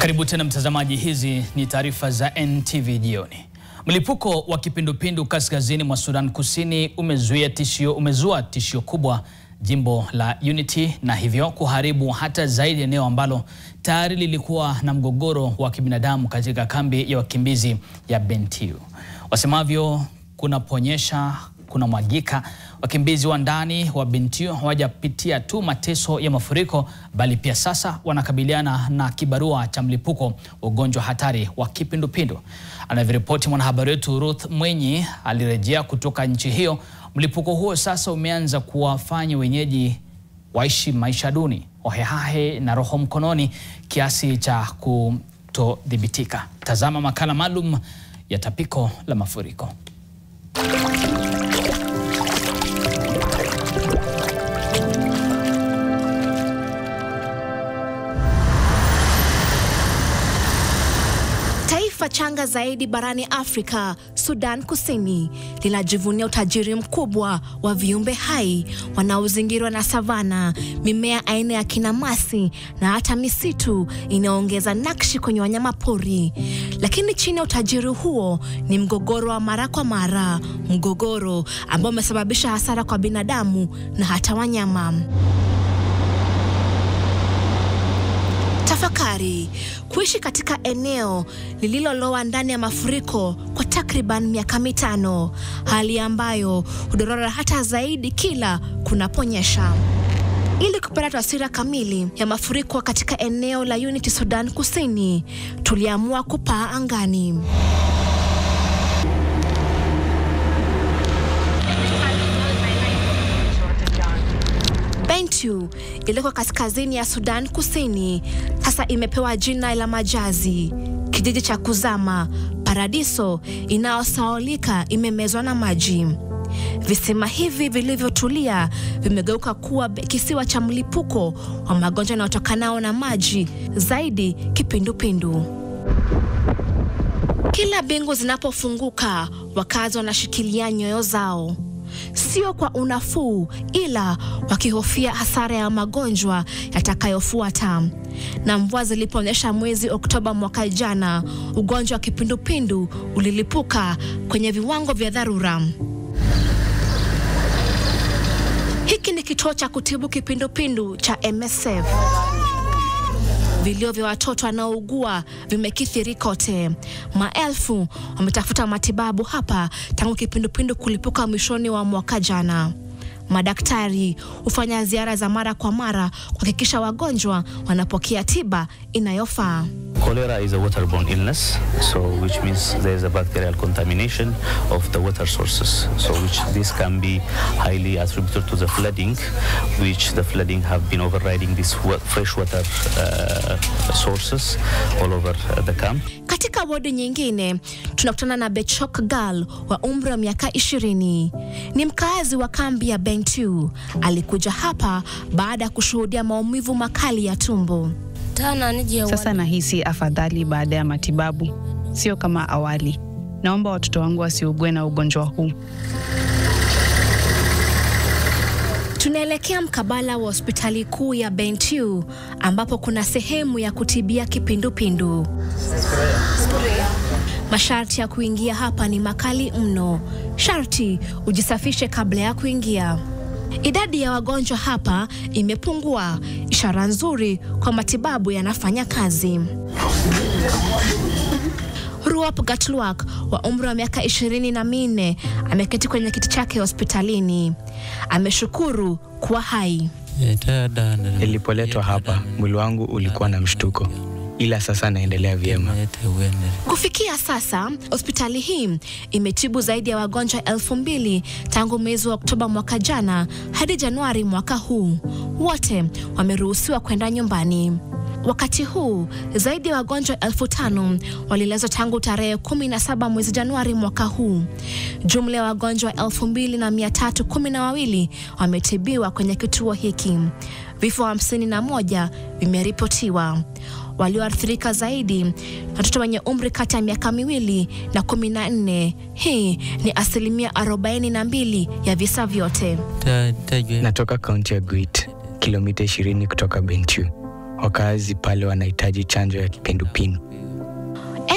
Karibu tena mtazamaji, hizi ni taarifa za NTV jioni. Mlipuko wa kipindupindu kaskazini mwa Sudan Kusini umezua tishio kubwa jimbo la Unity na hivyo kuharibu hata zaidi eneo ambalo tayari lilikuwa na mgogoro wa kibinadamu katika kambi ya wakimbizi ya Bentiu. Wasemavyo kunaponyesha kuna mwagika. Wakimbizi wa ndani wa Bentiu hawajapitia tu mateso ya mafuriko bali pia sasa wanakabiliana na kibarua cha mlipuko ugonjwa hatari wa kipindupindu. Anaviripoti mwanahabari wetu Ruth Mwenyi alirejea kutoka nchi hiyo. Mlipuko huo sasa umeanza kuwafanya wenyeji waishi maisha duni, hohehahe na roho mkononi kiasi cha kutodhibitika. Tazama makala maalum ya tapiko la mafuriko. Taifa changa zaidi barani Afrika, Sudan Kusini, linajivunia utajiri mkubwa wa viumbe hai wanaozingirwa na savana, mimea aina ya kinamasi na hata misitu inaongeza nakshi kwenye wanyama pori. Lakini chini ya utajiri huo ni mgogoro wa mara kwa mara, mgogoro ambao umesababisha hasara kwa binadamu na hata wanyama. Tafakari, kuishi katika eneo lililolowa ndani ya mafuriko kwa takriban miaka 5, hali ambayo hudorora hata zaidi kila kunaponyesha. Ili kupata taswira kamili ya mafuriko katika eneo la Unity Sudan Kusini, tuliamua kupaa angani. Bentiu iliko kaskazini ya Sudan Kusini sasa imepewa jina la majazi, kijiji cha kuzama, paradiso inayosahaulika imemezwa na maji. Visima hivi vilivyotulia vimegeuka kuwa kisiwa cha mlipuko wa magonjwa yanayotokanao na maji, zaidi kipindupindu. Kila bingu zinapofunguka, wakazi wanashikilia nyoyo zao, sio kwa unafuu ila wakihofia hasara ya magonjwa yatakayofuata. Na mvua ziliponyesha mwezi Oktoba mwaka jana, ugonjwa wa kipindupindu ulilipuka kwenye viwango vya dharura. Hiki ni kituo cha kutibu kipindupindu cha MSF. Vilio vya watoto wanaougua vimekithiri kote. Maelfu wametafuta matibabu hapa tangu kipindupindu kulipuka mwishoni wa mwaka jana. Madaktari hufanya ziara za mara kwa mara kuhakikisha wagonjwa wanapokea tiba inayofaa. Cholera is a waterborne illness, so which means there is a bacterial contamination of the water sources, so which this can be highly attributed to the flooding, which the flooding have been overriding these freshwater sources all over the camp. Katika wodi nyingine, tunakutana na Bechok Gal wa umri wa miaka 20. Ni mkazi wa kambi ya Bentiu. Alikuja hapa baada ya kushuhudia maumivu makali ya tumbo. Sasa nahisi afadhali baada ya matibabu, sio kama awali. Naomba watoto wangu wasiugwe na ugonjwa huu. Tunaelekea mkabala wa hospitali kuu ya Bentiu ambapo kuna sehemu ya kutibia kipindupindu. Masharti ya kuingia hapa ni makali mno. Sharti ujisafishe kabla ya kuingia. Idadi ya wagonjwa hapa imepungua, ishara nzuri kwa matibabu yanafanya kazi. Ruop Gatluak wa umri wa miaka 24 ameketi kwenye kiti chake hospitalini. Ameshukuru kuwa hai. Nilipoletwa hapa, mwili wangu ulikuwa na mshtuko, ila sasa naendelea vyema. Kufikia sasa, hospitali hii imetibu zaidi ya wagonjwa 2000 tangu mwezi wa Oktoba mwaka jana hadi Januari mwaka huu. Wote wameruhusiwa kwenda nyumbani. Wakati huu, zaidi ya wagonjwa 5000 walilazwa tangu tarehe 17 mwezi Januari mwaka huu. Jumla ya wagonjwa 2312 wametibiwa kwenye kituo hiki. Vifo 51 vimeripotiwa. Walioathirika zaidi na watoto wenye umri kati ya miaka 2 na 14. Hii ni 42% ya visa vyote. Natoka kaunti ya Gwit, kilomita 20 kutoka Bentiu. wakazi pale wanahitaji chanjo ya kipindupindu.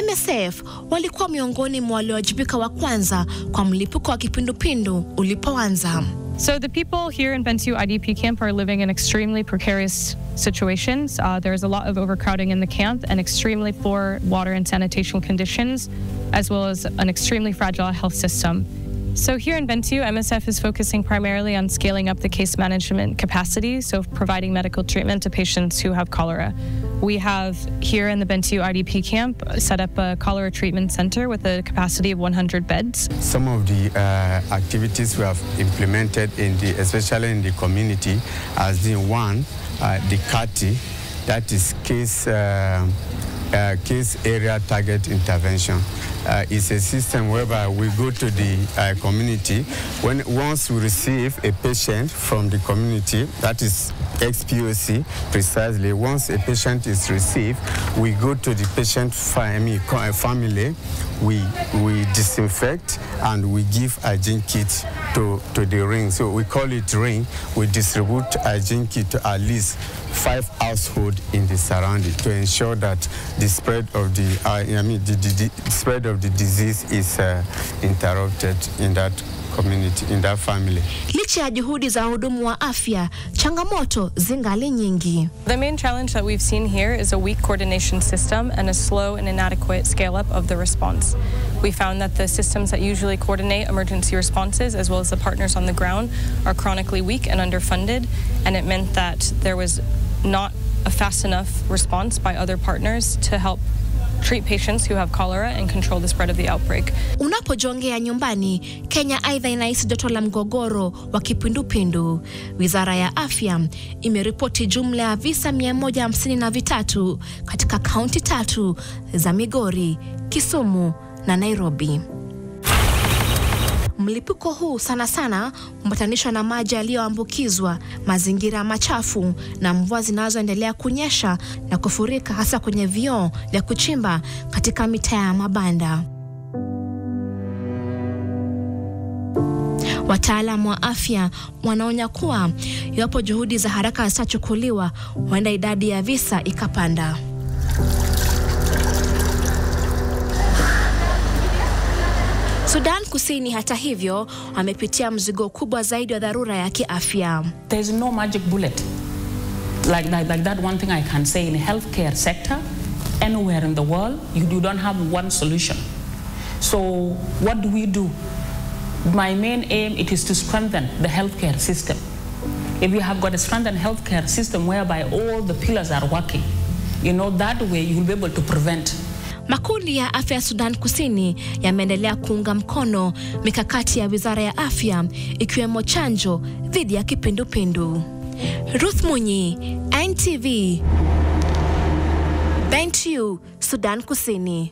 MSF walikuwa miongoni mwa waliowajibika wa kwanza kwa mlipuko wa kipindupindu ulipoanza. So the people here in Bentiu IDP camp are living in extremely precarious situations. There's a lot of overcrowding in the camp and extremely poor water and sanitation conditions, as well as an extremely fragile health system. So here in Bentiu, MSF is focusing primarily on scaling up the case management capacity, so providing medical treatment to patients who have cholera. We have here in the Bentiu IDP camp set up a cholera treatment center with a capacity of 100 beds. Some of the activities we have implemented, especially in the community, has been one, the CATI, that is case area target intervention. It's a system whereby we go to the community. Once we receive a patient from the community, that is XPOC precisely, once a patient is received, we go to the patient family, we disinfect and we give hygiene kit to the ring. So we call it ring. We distribute hygiene kit to at least 5 households in the surrounding to ensure that the spread of the spread of the disease is interrupted in that community, in that family. Licha ya juhudi za wahudumu wa afya, changamoto zingali nyingi. The main challenge that we've seen here is a weak coordination system and a slow and inadequate scale-up of the response. We found that the systems that usually coordinate emergency responses, as well as the partners on the ground, are chronically weak and underfunded, and it meant that there was not a fast enough response by other partners to help treat patients who have cholera and control the spread of the outbreak. Unapojongea nyumbani, Kenya aidha inahisi joto la mgogoro wa kipindupindu. Wizara ya Afya imeripoti jumla ya visa 153 katika kaunti 3 za Migori, Kisumu na Nairobi. Mlipuko huu sana sana umbatanishwa na maji yaliyoambukizwa, mazingira machafu na mvua zinazoendelea kunyesha na kufurika hasa kwenye vioo vya kuchimba katika mitaa ya mabanda. Wataalamu wa afya wanaonya kuwa iwapo juhudi za haraka zitachukuliwa, huenda idadi ya visa ikapanda. Sudan Kusini hata hivyo wamepitia mzigo kubwa zaidi wa dharura ya kiafya. There's no magic bullet. Like that one thing I can say in the healthcare sector, anywhere in the world, you don't have one solution. So what do? My main aim it is to strengthen the healthcare system. If you have got a strengthened healthcare system whereby all the pillars are working, that way you will be able to prevent. Makundi ya afya ya Sudan Kusini yameendelea kuunga mkono mikakati ya Wizara ya Afya ikiwemo chanjo dhidi ya kipindupindu. Ruth Munyi, NTV, Bentiu, Sudan Kusini.